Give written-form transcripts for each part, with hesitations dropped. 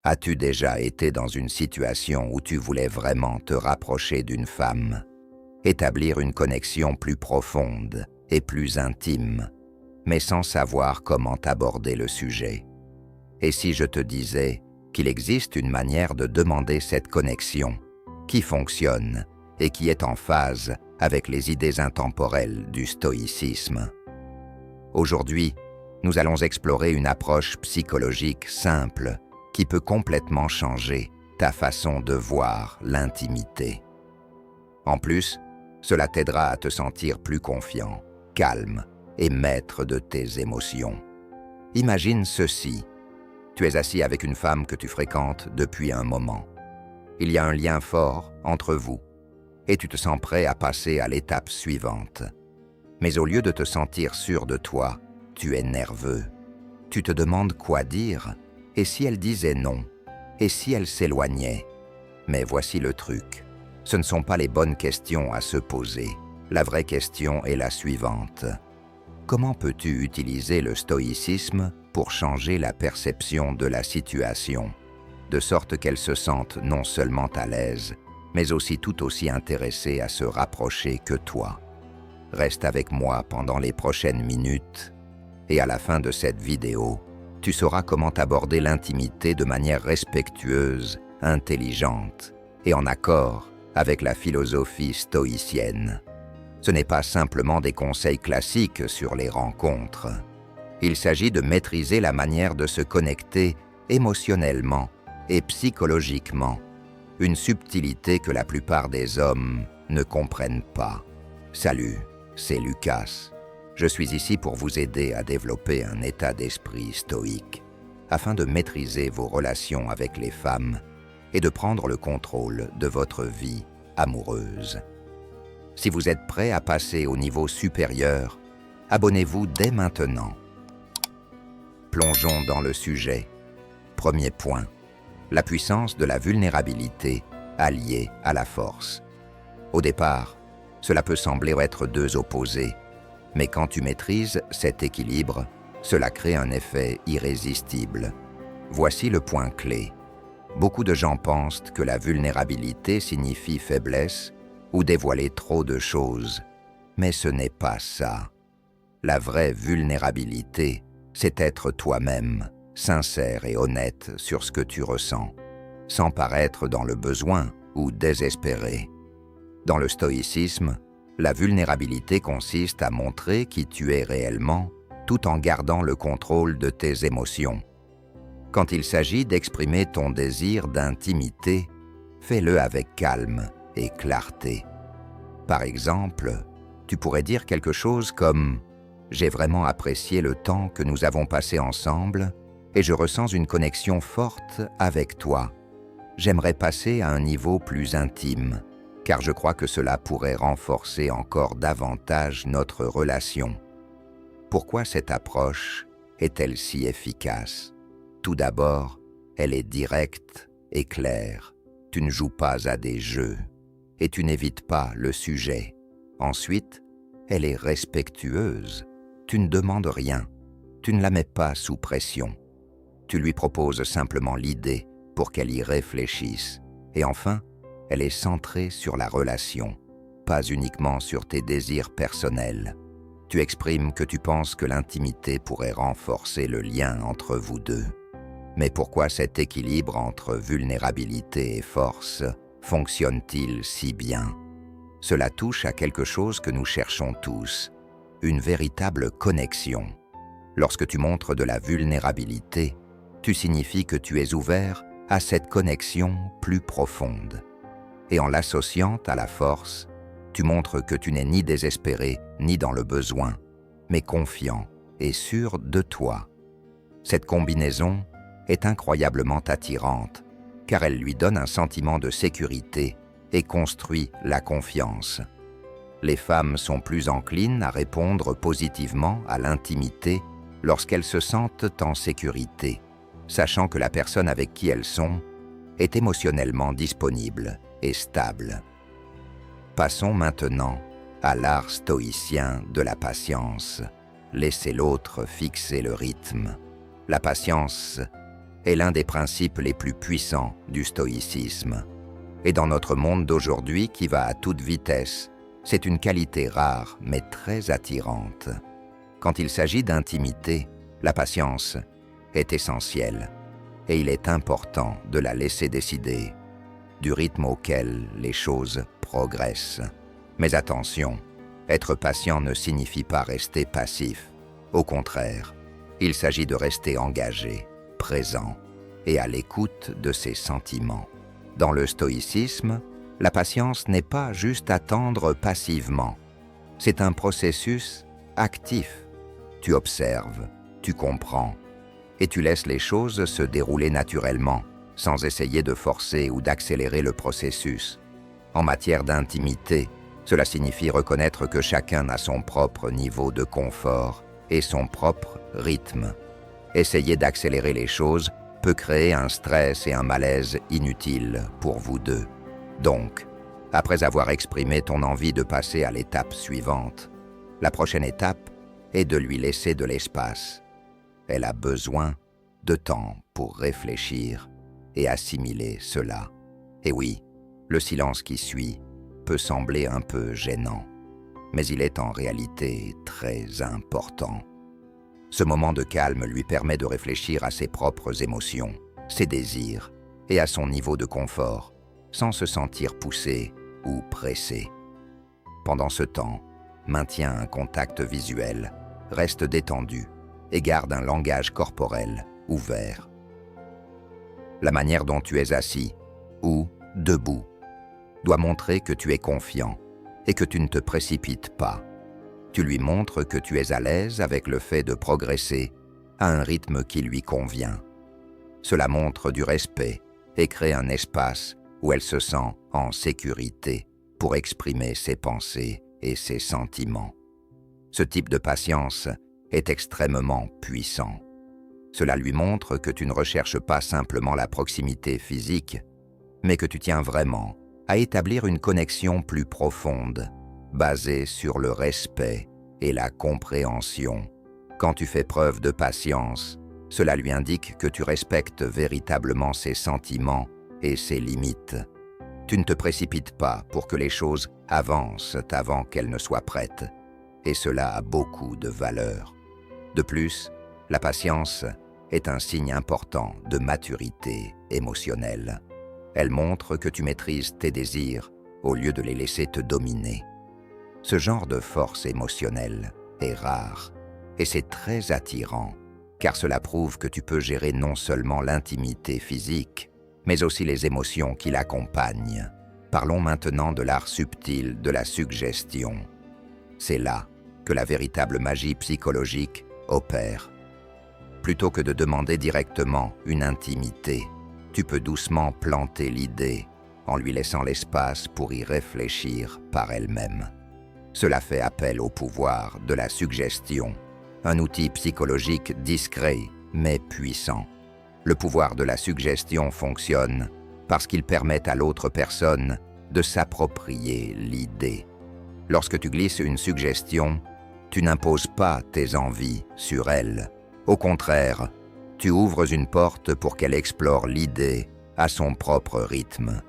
As-tu déjà été dans une situation où tu voulais vraiment te rapprocher d'une femme, établir une connexion plus profonde et plus intime, mais sans savoir comment aborder le sujet? Et si je te disais qu'il existe une manière de demander cette connexion qui fonctionne et qui est en phase avec les idées intemporelles du stoïcisme? Aujourd'hui, nous allons explorer une approche psychologique simple qui peut complètement changer ta façon de voir l'intimité. En plus, cela t'aidera à te sentir plus confiant, calme et maître de tes émotions. Imagine ceci. Tu es assis avec une femme que tu fréquentes depuis un moment. Il y a un lien fort entre vous et tu te sens prêt à passer à l'étape suivante. Mais au lieu de te sentir sûr de toi, tu es nerveux. Tu te demandes quoi dire, et si elle disait non, et si elle s'éloignait. Mais voici le truc. Ce ne sont pas les bonnes questions à se poser. La vraie question est la suivante. Comment peux-tu utiliser le stoïcisme pour changer la perception de la situation, de sorte qu'elle se sente non seulement à l'aise, mais aussi tout aussi intéressée à se rapprocher que toi? Reste avec moi pendant les prochaines minutes, et à la fin de cette vidéo, tu sauras comment aborder l'intimité de manière respectueuse, intelligente et en accord avec la philosophie stoïcienne. Ce n'est pas simplement des conseils classiques sur les rencontres. Il s'agit de maîtriser la manière de se connecter émotionnellement et psychologiquement, une subtilité que la plupart des hommes ne comprennent pas. Salut, c'est Lucas. Je suis ici pour vous aider à développer un état d'esprit stoïque, afin de maîtriser vos relations avec les femmes et de prendre le contrôle de votre vie amoureuse. Si vous êtes prêt à passer au niveau supérieur, abonnez-vous dès maintenant. Plongeons dans le sujet. Premier point, la puissance de la vulnérabilité alliée à la force. Au départ, cela peut sembler être deux opposés, mais quand tu maîtrises cet équilibre, cela crée un effet irrésistible. Voici le point clé. Beaucoup de gens pensent que la vulnérabilité signifie faiblesse ou dévoiler trop de choses, mais ce n'est pas ça. La vraie vulnérabilité, c'est être toi-même, sincère et honnête sur ce que tu ressens, sans paraître dans le besoin ou désespéré. Dans le stoïcisme, la vulnérabilité consiste à montrer qui tu es réellement, tout en gardant le contrôle de tes émotions. Quand il s'agit d'exprimer ton désir d'intimité, fais-le avec calme et clarté. Par exemple, tu pourrais dire quelque chose comme « J'ai vraiment apprécié le temps que nous avons passé ensemble et je ressens une connexion forte avec toi. J'aimerais passer à un niveau plus intime, car je crois que cela pourrait renforcer encore davantage notre relation. » Pourquoi cette approche est-elle si efficace? Tout d'abord, elle est directe et claire. Tu ne joues pas à des jeux et tu n'évites pas le sujet. Ensuite, elle est respectueuse. Tu ne demandes rien. Tu ne la mets pas sous pression. Tu lui proposes simplement l'idée pour qu'elle y réfléchisse. Et enfin, elle est centrée sur la relation, pas uniquement sur tes désirs personnels. Tu exprimes que tu penses que l'intimité pourrait renforcer le lien entre vous deux. Mais pourquoi cet équilibre entre vulnérabilité et force fonctionne-t-il si bien? Cela touche à quelque chose que nous cherchons tous, une véritable connexion. Lorsque tu montres de la vulnérabilité, tu signifies que tu es ouvert à cette connexion plus profonde. Et en l'associant à la force, tu montres que tu n'es ni désespéré ni dans le besoin, mais confiant et sûr de toi. Cette combinaison est incroyablement attirante, car elle lui donne un sentiment de sécurité et construit la confiance. Les femmes sont plus enclines à répondre positivement à l'intimité lorsqu'elles se sentent en sécurité, sachant que la personne avec qui elles sont est émotionnellement disponible et stable. Passons maintenant à l'art stoïcien de la patience. Laissez l'autre fixer le rythme. La patience est l'un des principes les plus puissants du stoïcisme. Et dans notre monde d'aujourd'hui qui va à toute vitesse, c'est une qualité rare mais très attirante. Quand il s'agit d'intimité, la patience est essentielle et il est important de la laisser décider du rythme auquel les choses progressent. Mais attention, être patient ne signifie pas rester passif. Au contraire, il s'agit de rester engagé, présent et à l'écoute de ses sentiments. Dans le stoïcisme, la patience n'est pas juste attendre passivement. C'est un processus actif. Tu observes, tu comprends, et tu laisses les choses se dérouler naturellement, sans essayer de forcer ou d'accélérer le processus. En matière d'intimité, cela signifie reconnaître que chacun a son propre niveau de confort et son propre rythme. Essayer d'accélérer les choses peut créer un stress et un malaise inutiles pour vous deux. Donc, après avoir exprimé ton envie de passer à l'étape suivante, la prochaine étape est de lui laisser de l'espace. Elle a besoin de temps pour réfléchir et assimiler cela. Et oui, le silence qui suit peut sembler un peu gênant, mais il est en réalité très important. Ce moment de calme lui permet de réfléchir à ses propres émotions, ses désirs et à son niveau de confort, sans se sentir poussé ou pressé. Pendant ce temps, maintiens un contact visuel, reste détendu et garde un langage corporel ouvert. La manière dont tu es assis ou debout doit montrer que tu es confiant et que tu ne te précipites pas. Tu lui montres que tu es à l'aise avec le fait de progresser à un rythme qui lui convient. Cela montre du respect et crée un espace où elle se sent en sécurité pour exprimer ses pensées et ses sentiments. Ce type de patience est extrêmement puissant. Cela lui montre que tu ne recherches pas simplement la proximité physique, mais que tu tiens vraiment à établir une connexion plus profonde, basée sur le respect et la compréhension. Quand tu fais preuve de patience, cela lui indique que tu respectes véritablement ses sentiments et ses limites. Tu ne te précipites pas pour que les choses avancent avant qu'elles ne soient prêtes, et cela a beaucoup de valeur. De plus, la patience est un signe important de maturité émotionnelle. Elle montre que tu maîtrises tes désirs au lieu de les laisser te dominer. Ce genre de force émotionnelle est rare et c'est très attirant, car cela prouve que tu peux gérer non seulement l'intimité physique, mais aussi les émotions qui l'accompagnent. Parlons maintenant de l'art subtil de la suggestion. C'est là que la véritable magie psychologique opère. Plutôt que de demander directement une intimité, tu peux doucement planter l'idée en lui laissant l'espace pour y réfléchir par elle-même. Cela fait appel au pouvoir de la suggestion, un outil psychologique discret mais puissant. Le pouvoir de la suggestion fonctionne parce qu'il permet à l'autre personne de s'approprier l'idée. Lorsque tu glisses une suggestion, tu n'imposes pas tes envies sur elle. Au contraire, tu ouvres une porte pour qu'elle explore l'idée à son propre rythme.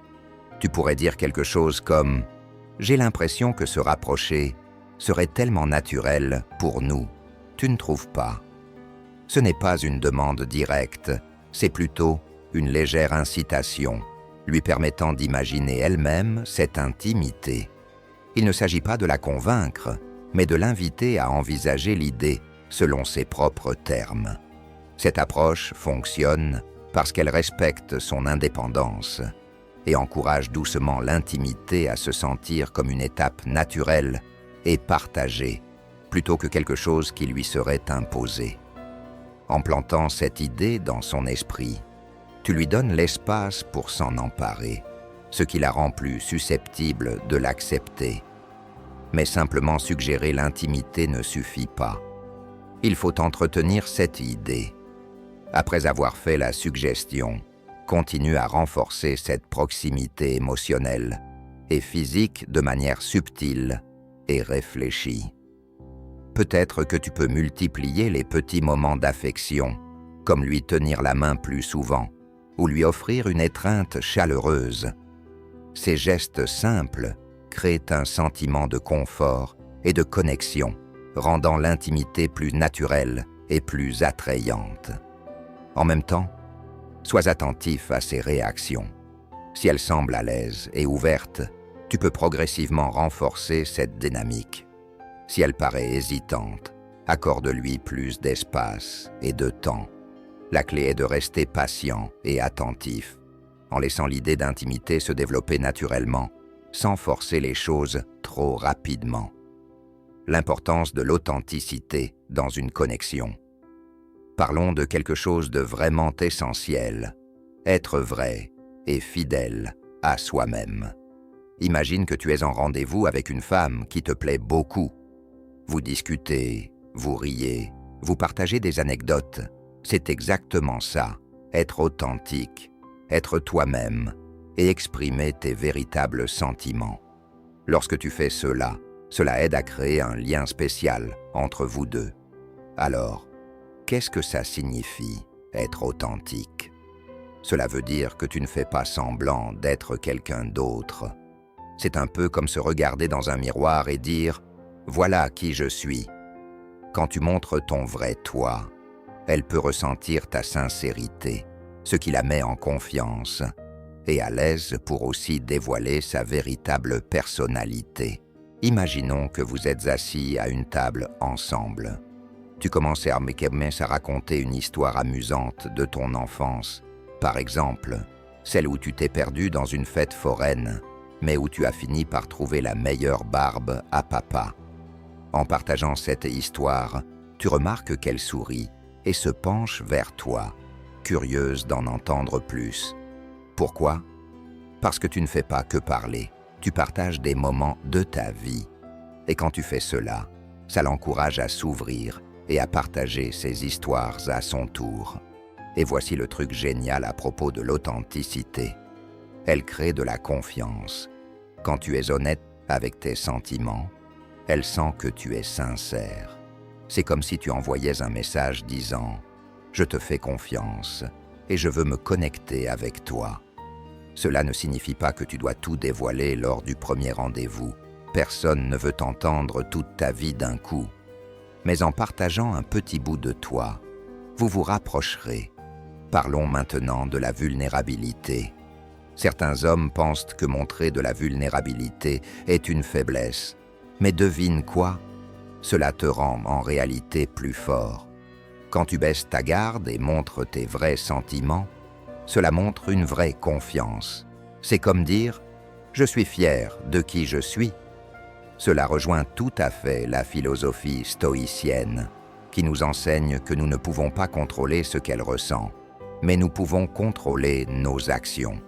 Tu pourrais dire quelque chose comme « J'ai l'impression que se rapprocher serait tellement naturel pour nous. Tu ne trouves pas ?» Ce n'est pas une demande directe, c'est plutôt une légère incitation, lui permettant d'imaginer elle-même cette intimité. Il ne s'agit pas de la convaincre, mais de l'inviter à envisager l'idée selon ses propres termes. Cette approche fonctionne parce qu'elle respecte son indépendance et encourage doucement l'intimité à se sentir comme une étape naturelle et partagée, plutôt que quelque chose qui lui serait imposé. En plantant cette idée dans son esprit, tu lui donnes l'espace pour s'en emparer, ce qui la rend plus susceptible de l'accepter. Mais simplement suggérer l'intimité ne suffit pas. Il faut entretenir cette idée. Après avoir fait la suggestion, continue à renforcer cette proximité émotionnelle et physique de manière subtile et réfléchie. Peut-être que tu peux multiplier les petits moments d'affection, comme lui tenir la main plus souvent ou lui offrir une étreinte chaleureuse. Ces gestes simples créent un sentiment de confort et de connexion, rendant l'intimité plus naturelle et plus attrayante. En même temps, sois attentif à ses réactions. Si elle semble à l'aise et ouverte, tu peux progressivement renforcer cette dynamique. Si elle paraît hésitante, accorde-lui plus d'espace et de temps. La clé est de rester patient et attentif, en laissant l'idée d'intimité se développer naturellement, sans forcer les choses trop rapidement. L'importance de l'authenticité dans une connexion. Parlons de quelque chose de vraiment essentiel, être vrai et fidèle à soi-même. Imagine que tu es en rendez-vous avec une femme qui te plaît beaucoup. Vous discutez, vous riez, vous partagez des anecdotes. C'est exactement ça, être authentique, être toi-même et exprimer tes véritables sentiments. Lorsque tu fais cela, cela aide à créer un lien spécial entre vous deux. Alors, qu'est-ce que ça signifie, être authentique? Cela veut dire que tu ne fais pas semblant d'être quelqu'un d'autre. C'est un peu comme se regarder dans un miroir et dire « Voilà qui je suis ». Quand tu montres ton vrai toi, elle peut ressentir ta sincérité, ce qui la met en confiance, et à l'aise pour aussi dévoiler sa véritable personnalité. Imaginons que vous êtes assis à une table ensemble. Tu commences à raconter une histoire amusante de ton enfance. Par exemple, celle où tu t'es perdu dans une fête foraine, mais où tu as fini par trouver la meilleure barbe à papa. En partageant cette histoire, tu remarques qu'elle sourit et se penche vers toi, curieuse d'en entendre plus. Pourquoi? Parce que tu ne fais pas que parler, tu partages des moments de ta vie. Et quand tu fais cela, ça l'encourage à s'ouvrir et à partager ses histoires à son tour. Et voici le truc génial à propos de l'authenticité. Elle crée de la confiance. Quand tu es honnête avec tes sentiments, elle sent que tu es sincère. C'est comme si tu envoyais un message disant « Je te fais confiance et je veux me connecter avec toi ». Cela ne signifie pas que tu dois tout dévoiler lors du premier rendez-vous. Personne ne veut t'entendre toute ta vie d'un coup. Mais en partageant un petit bout de toi, vous vous rapprocherez. Parlons maintenant de la vulnérabilité. Certains hommes pensent que montrer de la vulnérabilité est une faiblesse. Mais devine quoi? Cela te rend en réalité plus fort. Quand tu baisses ta garde et montres tes vrais sentiments, cela montre une vraie confiance. C'est comme dire « Je suis fier de qui je suis ». Cela rejoint tout à fait la philosophie stoïcienne, qui nous enseigne que nous ne pouvons pas contrôler ce qu'elle ressent, mais nous pouvons contrôler nos actions.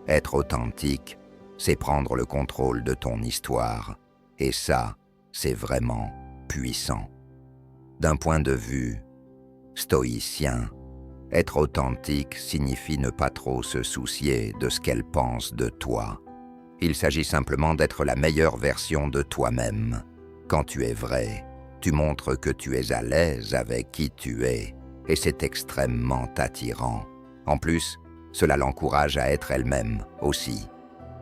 Être authentique, c'est prendre le contrôle de ton histoire. Et ça, c'est vraiment puissant. D'un point de vue stoïcien, être authentique signifie ne pas trop se soucier de ce qu'elle pense de toi. Il s'agit simplement d'être la meilleure version de toi-même. Quand tu es vrai, tu montres que tu es à l'aise avec qui tu es, et c'est extrêmement attirant. En plus, cela l'encourage à être elle-même aussi.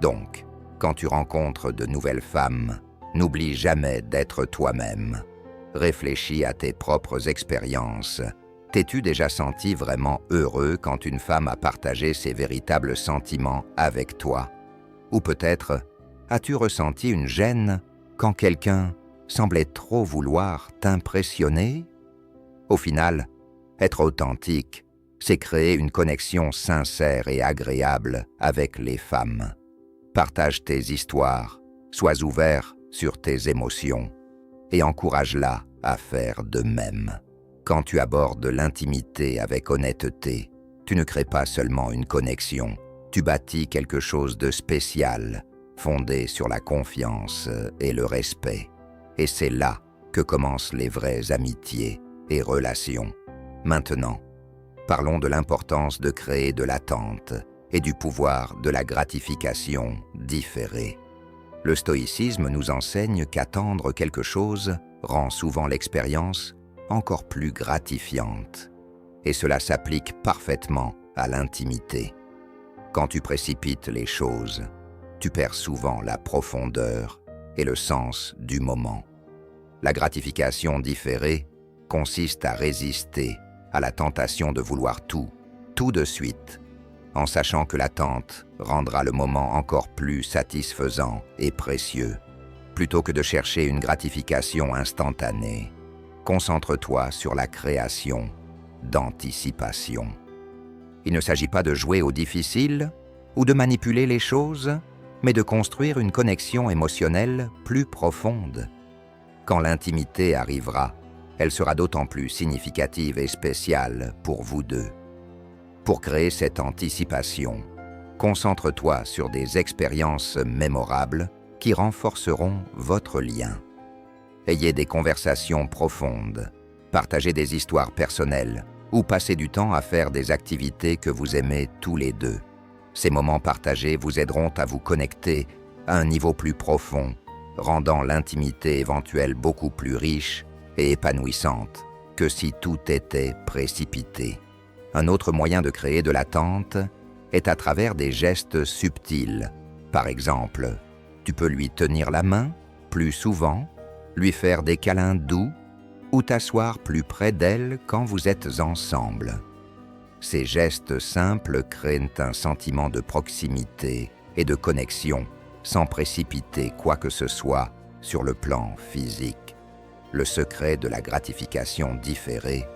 Donc, quand tu rencontres de nouvelles femmes, n'oublie jamais d'être toi-même. Réfléchis à tes propres expériences. T'es-tu déjà senti vraiment heureux quand une femme a partagé ses véritables sentiments avec toi? Ou peut-être, as-tu ressenti une gêne quand quelqu'un semblait trop vouloir t'impressionner? Au final, être authentique, c'est créer une connexion sincère et agréable avec les femmes. Partage tes histoires, sois ouvert sur tes émotions et encourage-la à faire de même. Quand tu abordes l'intimité avec honnêteté, tu ne crées pas seulement une connexion, tu bâtis quelque chose de spécial, fondé sur la confiance et le respect. Et c'est là que commencent les vraies amitiés et relations. Maintenant, parlons de l'importance de créer de l'attente et du pouvoir de la gratification différée. Le stoïcisme nous enseigne qu'attendre quelque chose rend souvent l'expérience encore plus gratifiante. et cela s'applique parfaitement à l'intimité. Quand tu précipites les choses, tu perds souvent la profondeur et le sens du moment. La gratification différée consiste à résister à la tentation de vouloir tout de suite, en sachant que l'attente rendra le moment encore plus satisfaisant et précieux. Plutôt que de chercher une gratification instantanée, concentre-toi sur la création d'anticipation. Il ne s'agit pas de jouer au difficile ou de manipuler les choses, mais de construire une connexion émotionnelle plus profonde. Quand l'intimité arrivera, elle sera d'autant plus significative et spéciale pour vous deux. Pour créer cette anticipation, concentre-toi sur des expériences mémorables qui renforceront votre lien. Ayez des conversations profondes, partagez des histoires personnelles ou passez du temps à faire des activités que vous aimez tous les deux. Ces moments partagés vous aideront à vous connecter à un niveau plus profond, rendant l'intimité éventuelle beaucoup plus riche et épanouissante que si tout était précipité. Un autre moyen de créer de l'attente est à travers des gestes subtils. Par exemple, tu peux lui tenir la main plus souvent, lui faire des câlins doux ou t'asseoir plus près d'elle quand vous êtes ensemble. Ces gestes simples créent un sentiment de proximité et de connexion sans précipiter quoi que ce soit sur le plan physique. Le secret de la gratification différée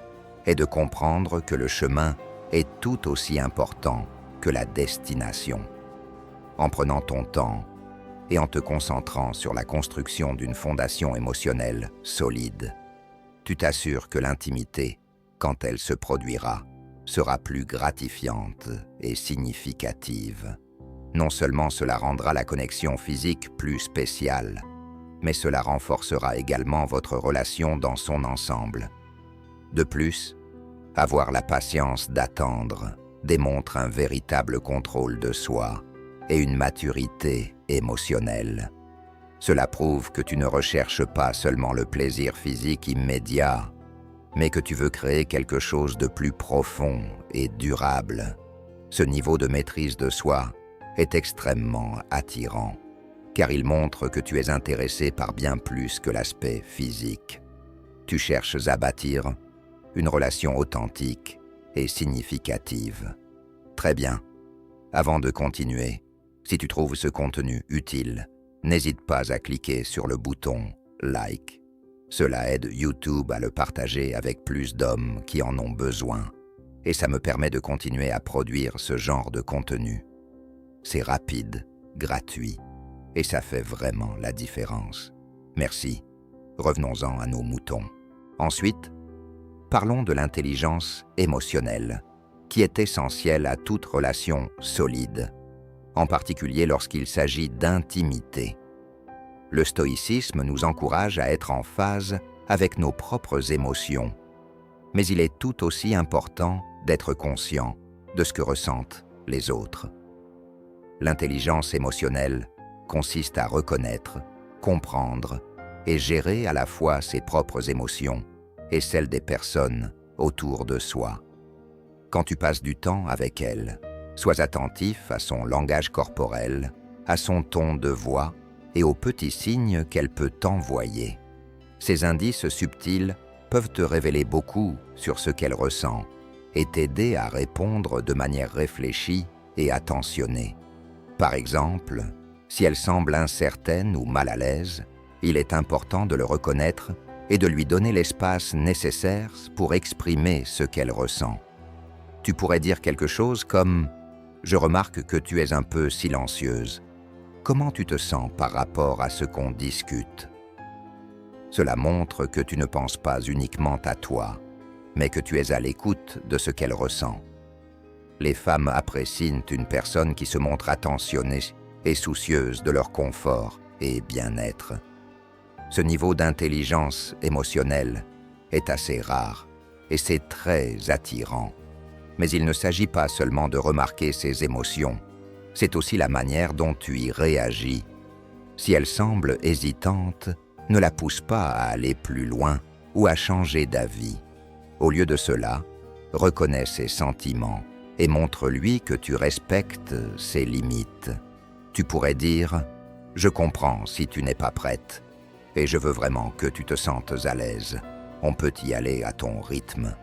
est de comprendre que le chemin est tout aussi important que la destination. En prenant ton temps et en te concentrant sur la construction d'une fondation émotionnelle solide, tu t'assures que l'intimité, quand elle se produira, sera plus gratifiante et significative. Non seulement cela rendra la connexion physique plus spéciale, mais cela renforcera également votre relation dans son ensemble. De plus, avoir la patience d'attendre démontre un véritable contrôle de soi et une maturité émotionnelle. Cela prouve que tu ne recherches pas seulement le plaisir physique immédiat, mais que tu veux créer quelque chose de plus profond et durable. Ce niveau de maîtrise de soi est extrêmement attirant, car il montre que tu es intéressé par bien plus que l'aspect physique. Tu cherches à bâtir une relation authentique et significative. Très bien. Avant de continuer, si tu trouves ce contenu utile, n'hésite pas à cliquer sur le bouton « Like ». Cela aide YouTube à le partager avec plus d'hommes qui en ont besoin, et ça me permet de continuer à produire ce genre de contenu. C'est rapide, gratuit, et ça fait vraiment la différence. Merci. Revenons-en à nos moutons. Ensuite, parlons de l'intelligence émotionnelle, qui est essentielle à toute relation solide, en particulier lorsqu'il s'agit d'intimité. Le stoïcisme nous encourage à être en phase avec nos propres émotions, mais il est tout aussi important d'être conscient de ce que ressentent les autres. L'intelligence émotionnelle consiste à reconnaître, comprendre et gérer à la fois ses propres émotions et celles des personnes autour de soi. Quand tu passes du temps avec elle, sois attentif à son langage corporel, à son ton de voix et aux petits signes qu'elle peut t'envoyer. Ces indices subtils peuvent te révéler beaucoup sur ce qu'elle ressent et t'aider à répondre de manière réfléchie et attentionnée. Par exemple, si elle semble incertaine ou mal à l'aise, il est important de le reconnaître et de lui donner l'espace nécessaire pour exprimer ce qu'elle ressent. Tu pourrais dire quelque chose comme « Je remarque que tu es un peu silencieuse. Comment tu te sens par rapport à ce qu'on discute ?» Cela montre que tu ne penses pas uniquement à toi, mais que tu es à l'écoute de ce qu'elle ressent. Les femmes apprécient une personne qui se montre attentionnée et soucieuse de leur confort et bien-être. Ce niveau d'intelligence émotionnelle est assez rare et c'est très attirant. Mais il ne s'agit pas seulement de remarquer ses émotions, c'est aussi la manière dont tu y réagis. Si elle semble hésitante, ne la pousse pas à aller plus loin ou à changer d'avis. Au lieu de cela, Reconnais ses sentiments et montre-lui que tu respectes ses limites. Tu pourrais dire « Je comprends si tu n'es pas prête et je veux vraiment que tu te sentes à l'aise. On peut y aller à ton rythme. »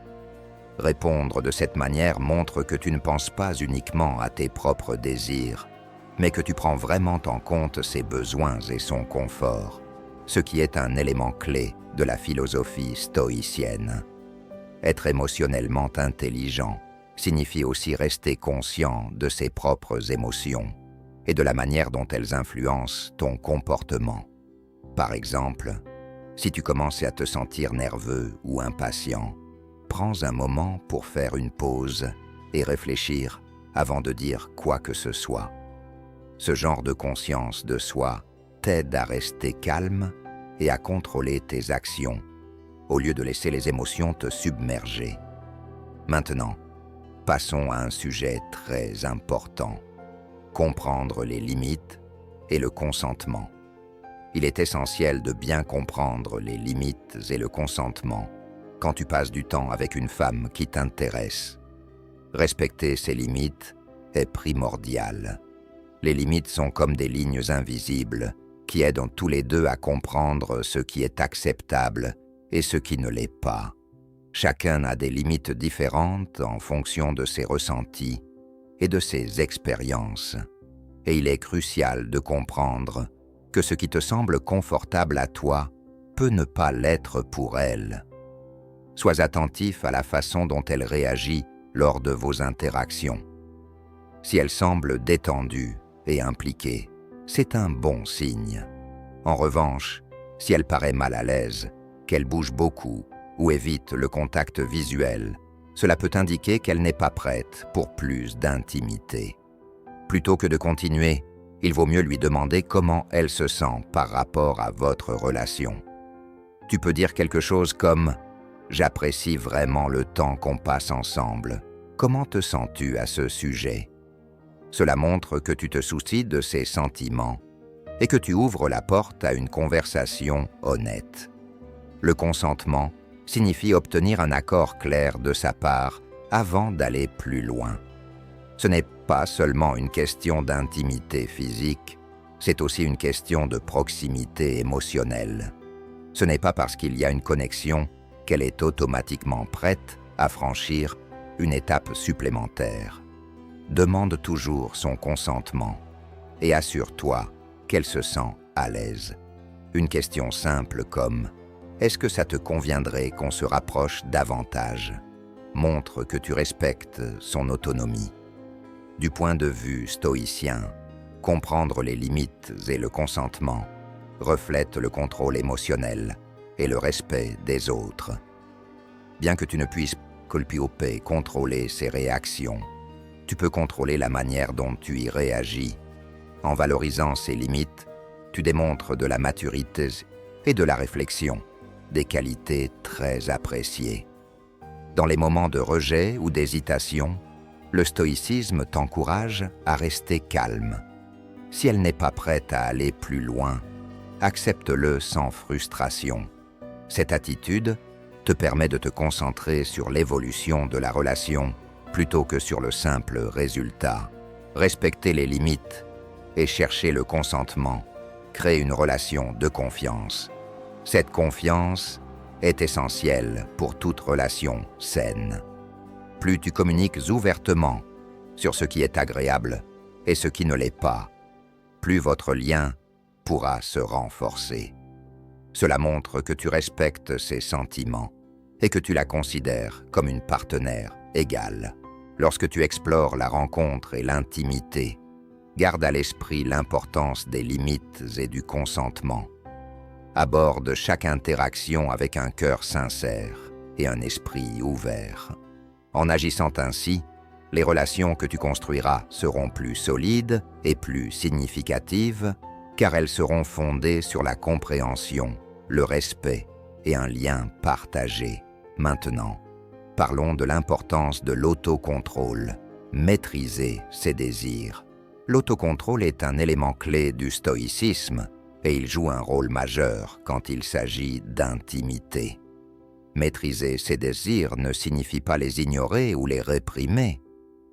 Répondre de cette manière montre que tu ne penses pas uniquement à tes propres désirs, mais que tu prends vraiment en compte ses besoins et son confort, ce qui est un élément clé de la philosophie stoïcienne. Être émotionnellement intelligent signifie aussi rester conscient de ses propres émotions et de la manière dont elles influencent ton comportement. Par exemple, si tu commences à te sentir nerveux ou impatient, prends un moment pour faire une pause et réfléchir avant de dire quoi que ce soit. Ce genre de conscience de soi t'aide à rester calme et à contrôler tes actions, au lieu de laisser les émotions te submerger. Maintenant, passons à un sujet très important, comprendre les limites et le consentement. Il est essentiel de bien comprendre les limites et le consentement quand tu passes du temps avec une femme qui t'intéresse. Respecter ces limites est primordial. Les limites sont comme des lignes invisibles qui aident tous les deux à comprendre ce qui est acceptable et ce qui ne l'est pas. Chacun a des limites différentes en fonction de ses ressentis et de ses expériences. Et il est crucial de comprendre que ce qui te semble confortable à toi peut ne pas l'être pour elle. Sois attentif à la façon dont elle réagit lors de vos interactions. Si elle semble détendue et impliquée, c'est un bon signe. En revanche, si elle paraît mal à l'aise, qu'elle bouge beaucoup ou évite le contact visuel, cela peut indiquer qu'elle n'est pas prête pour plus d'intimité. Plutôt que de continuer, il vaut mieux lui demander comment elle se sent par rapport à votre relation. Tu peux dire quelque chose comme « J'apprécie vraiment le temps qu'on passe ensemble. Comment te sens-tu à ce sujet ?» Cela montre que tu te soucies de ses sentiments et que tu ouvres la porte à une conversation honnête. Le consentement signifie obtenir un accord clair de sa part avant d'aller plus loin. Ce n'est pas seulement une question d'intimité physique, c'est aussi une question de proximité émotionnelle. Ce n'est pas parce qu'il y a une connexion qu'elle est automatiquement prête à franchir une étape supplémentaire. Demande toujours son consentement et assure-toi qu'elle se sent à l'aise. Une question simple comme « Est-ce que ça te conviendrait qu'on se rapproche davantage ?» montre que tu respectes son autonomie. Du point de vue stoïcien, comprendre les limites et le consentement reflète le contrôle émotionnel et le respect des autres. Bien que tu ne puisses contrôler ses réactions, tu peux contrôler la manière dont tu y réagis. En valorisant ses limites, tu démontres de la maturité et de la réflexion, des qualités très appréciées. Dans les moments de rejet ou d'hésitation, le stoïcisme t'encourage à rester calme. Si elle n'est pas prête à aller plus loin, accepte-le sans frustration. Cette attitude te permet de te concentrer sur l'évolution de la relation plutôt que sur le simple résultat. Respecter les limites et chercher le consentement crée une relation de confiance. Cette confiance est essentielle pour toute relation saine. Plus tu communiques ouvertement sur ce qui est agréable et ce qui ne l'est pas, plus votre lien pourra se renforcer. Cela montre que tu respectes ses sentiments et que tu la considères comme une partenaire égale. Lorsque tu explores la rencontre et l'intimité, garde à l'esprit l'importance des limites et du consentement. Aborde chaque interaction avec un cœur sincère et un esprit ouvert. En agissant ainsi, les relations que tu construiras seront plus solides et plus significatives, car elles seront fondées sur la compréhension, le respect et un lien partagé. Maintenant, parlons de l'importance de l'autocontrôle, maîtriser ses désirs. L'autocontrôle est un élément clé du stoïcisme et il joue un rôle majeur quand il s'agit d'intimité. Maîtriser ses désirs ne signifie pas les ignorer ou les réprimer.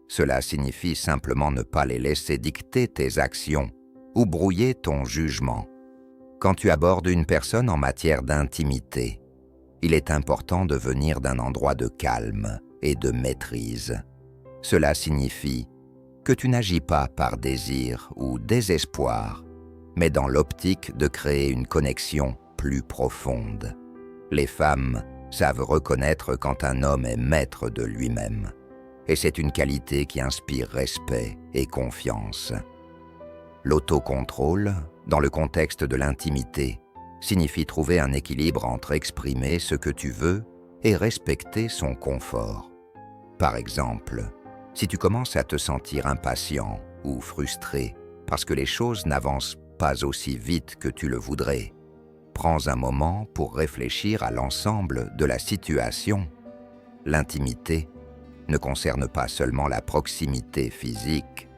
Cela signifie simplement ne pas les laisser dicter tes actions ou brouiller ton jugement. Quand tu abordes une personne en matière d'intimité, il est important de venir d'un endroit de calme et de maîtrise. Cela signifie que tu n'agis pas par désir ou désespoir, mais dans l'optique de créer une connexion plus profonde. Les femmes savent reconnaître quand un homme est maître de lui-même, et c'est une qualité qui inspire respect et confiance. L'autocontrôle, dans le contexte de l'intimité, signifie trouver un équilibre entre exprimer ce que tu veux et respecter son confort. Par exemple, si tu commences à te sentir impatient ou frustré parce que les choses n'avancent pas aussi vite que tu le voudrais, prends un moment pour réfléchir à l'ensemble de la situation. L'intimité ne concerne pas seulement la proximité physique,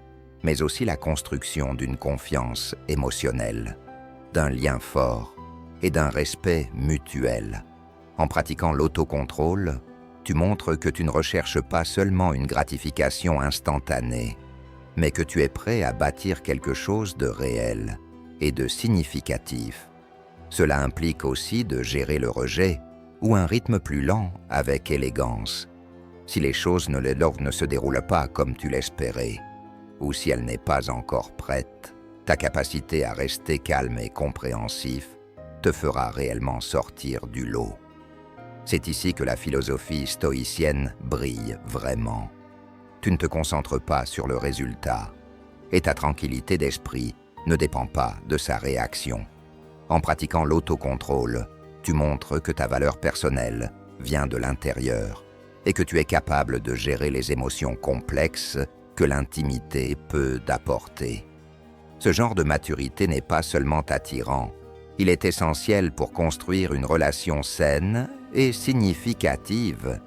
mais aussi la construction d'une confiance émotionnelle, d'un lien fort et d'un respect mutuel. En pratiquant l'autocontrôle, tu montres que tu ne recherches pas seulement une gratification instantanée, mais que tu es prêt à bâtir quelque chose de réel et de significatif. Cela implique aussi de gérer le rejet ou un rythme plus lent avec élégance. Si les choses ne se déroulent pas comme tu l'espérais, ou si elle n'est pas encore prête, ta capacité à rester calme et compréhensif te fera réellement sortir du lot. C'est ici que la philosophie stoïcienne brille vraiment. Tu ne te concentres pas sur le résultat, et ta tranquillité d'esprit ne dépend pas de sa réaction. En pratiquant l'autocontrôle, tu montres que ta valeur personnelle vient de l'intérieur et que tu es capable de gérer les émotions complexes que l'intimité peut apporter. Ce genre de maturité n'est pas seulement attirant, il est essentiel pour construire une relation saine et significative.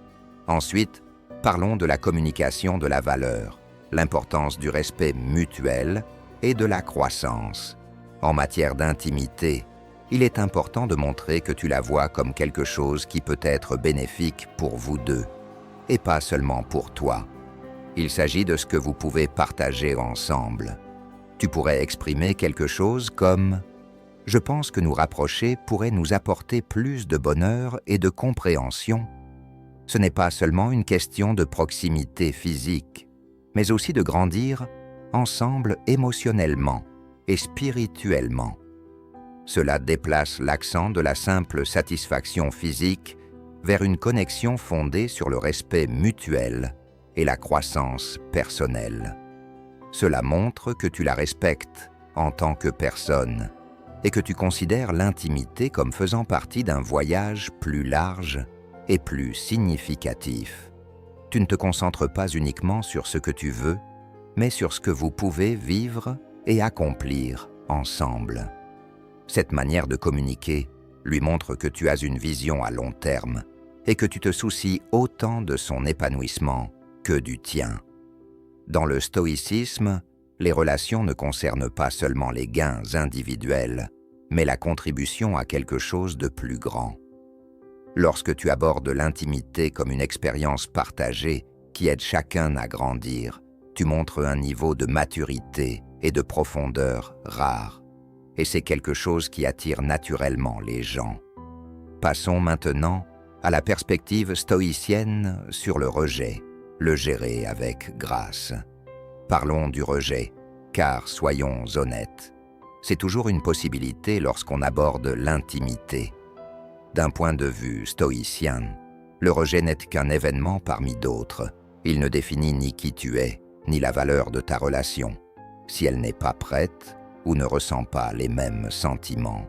Ensuite, parlons de la communication de la valeur, l'importance du respect mutuel et de la croissance. En matière d'intimité, il est important de montrer que tu la vois comme quelque chose qui peut être bénéfique pour vous deux, et pas seulement pour toi. Il s'agit de ce que vous pouvez partager ensemble. Tu pourrais exprimer quelque chose comme « Je pense que nous rapprocher pourrait nous apporter plus de bonheur et de compréhension. » Ce n'est pas seulement une question de proximité physique, mais aussi de grandir ensemble émotionnellement et spirituellement. Cela déplace l'accent de la simple satisfaction physique vers une connexion fondée sur le respect mutuel et la croissance personnelle. Cela montre que tu la respectes en tant que personne et que tu considères l'intimité comme faisant partie d'un voyage plus large et plus significatif. Tu ne te concentres pas uniquement sur ce que tu veux, mais sur ce que vous pouvez vivre et accomplir ensemble. Cette manière de communiquer lui montre que tu as une vision à long terme et que tu te soucies autant de son épanouissement que du tien. Dans le stoïcisme, les relations ne concernent pas seulement les gains individuels, mais la contribution à quelque chose de plus grand. Lorsque tu abordes l'intimité comme une expérience partagée qui aide chacun à grandir, tu montres un niveau de maturité et de profondeur rare. Et c'est quelque chose qui attire naturellement les gens. Passons maintenant à la perspective stoïcienne sur le rejet, le gérer avec grâce. Parlons du rejet, car soyons honnêtes, c'est toujours une possibilité lorsqu'on aborde l'intimité. D'un point de vue stoïcien, le rejet n'est qu'un événement parmi d'autres. Il ne définit ni qui tu es, ni la valeur de ta relation. Si elle n'est pas prête, ou ne ressent pas les mêmes sentiments,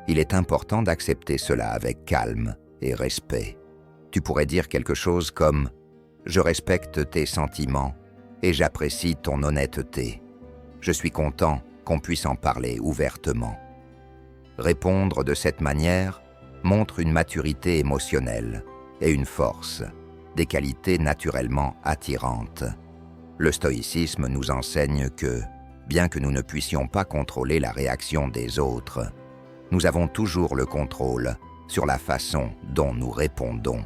il est important d'accepter cela avec calme et respect. Tu pourrais dire quelque chose comme « Je respecte tes sentiments et j'apprécie ton honnêteté. Je suis content qu'on puisse en parler ouvertement. » Répondre de cette manière montre une maturité émotionnelle et une force, des qualités naturellement attirantes. Le stoïcisme nous enseigne que, bien que nous ne puissions pas contrôler la réaction des autres, nous avons toujours le contrôle sur la façon dont nous répondons.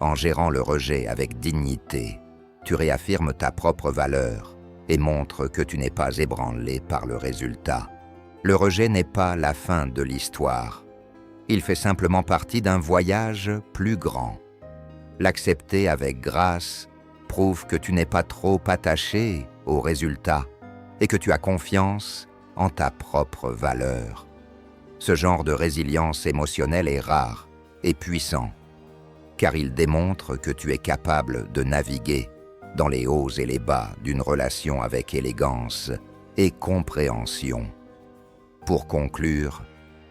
En gérant le rejet avec dignité, tu réaffirmes ta propre valeur et montres que tu n'es pas ébranlé par le résultat. Le rejet n'est pas la fin de l'histoire. Il fait simplement partie d'un voyage plus grand. L'accepter avec grâce prouve que tu n'es pas trop attaché au résultat et que tu as confiance en ta propre valeur. Ce genre de résilience émotionnelle est rare et puissant, car il démontre que tu es capable de naviguer dans les hauts et les bas d'une relation avec élégance et compréhension. Pour conclure,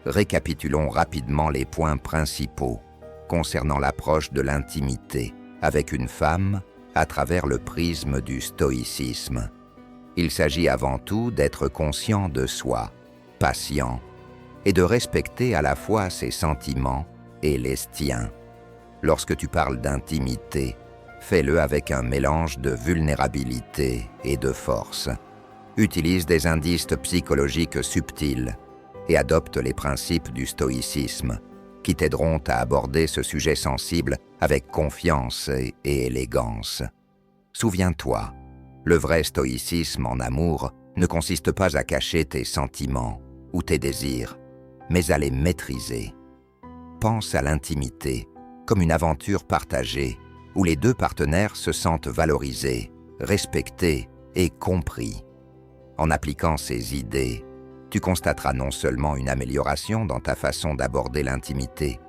récapitulons rapidement les points principaux concernant l'approche de l'intimité avec une femme à travers le prisme du stoïcisme. Il s'agit avant tout d'être conscient de soi, patient, et de respecter à la fois ses sentiments et les tiens. Lorsque tu parles d'intimité, fais-le avec un mélange de vulnérabilité et de force. Utilise des indices psychologiques subtils et adopte les principes du stoïcisme qui t'aideront à aborder ce sujet sensible avec confiance et élégance. Souviens-toi, le vrai stoïcisme en amour ne consiste pas à cacher tes sentiments ou tes désirs, mais à les maîtriser. Pense à l'intimité comme une aventure partagée où les deux partenaires se sentent valorisés, respectés et compris. En appliquant ces idées, tu constateras non seulement une amélioration dans ta façon d'aborder l'intimité,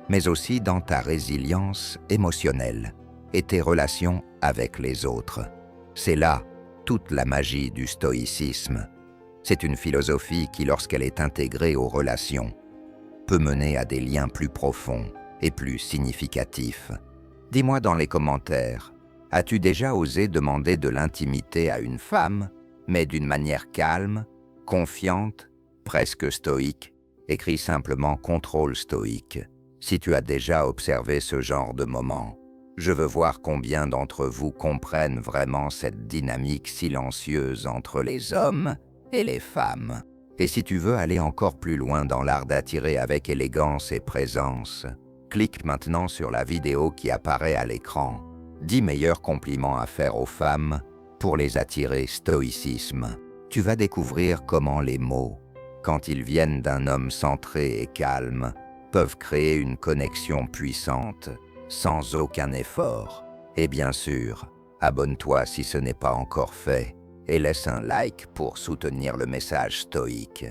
mais aussi dans ta résilience émotionnelle et tes relations avec les autres. C'est là toute la magie du stoïcisme. C'est une philosophie qui, lorsqu'elle est intégrée aux relations, peut mener à des liens plus profonds et plus significatifs. Dis-moi dans les commentaires, as-tu déjà osé demander de l'intimité à une femme, mais d'une manière calme, confiante, presque stoïque? Écris simplement contrôle stoïque si tu as déjà observé ce genre de moment. Je veux voir combien d'entre vous comprennent vraiment cette dynamique silencieuse entre les hommes et les femmes. Et si tu veux aller encore plus loin dans l'art d'attirer avec élégance et présence, clique maintenant sur la vidéo qui apparaît à l'écran. 10 meilleurs compliments à faire aux femmes pour les attirer stoïcisme. Tu vas découvrir comment les mots, quand ils viennent d'un homme centré et calme, peuvent créer une connexion puissante, sans aucun effort. Et bien sûr, abonne-toi si ce n'est pas encore fait et laisse un like pour soutenir le message stoïque.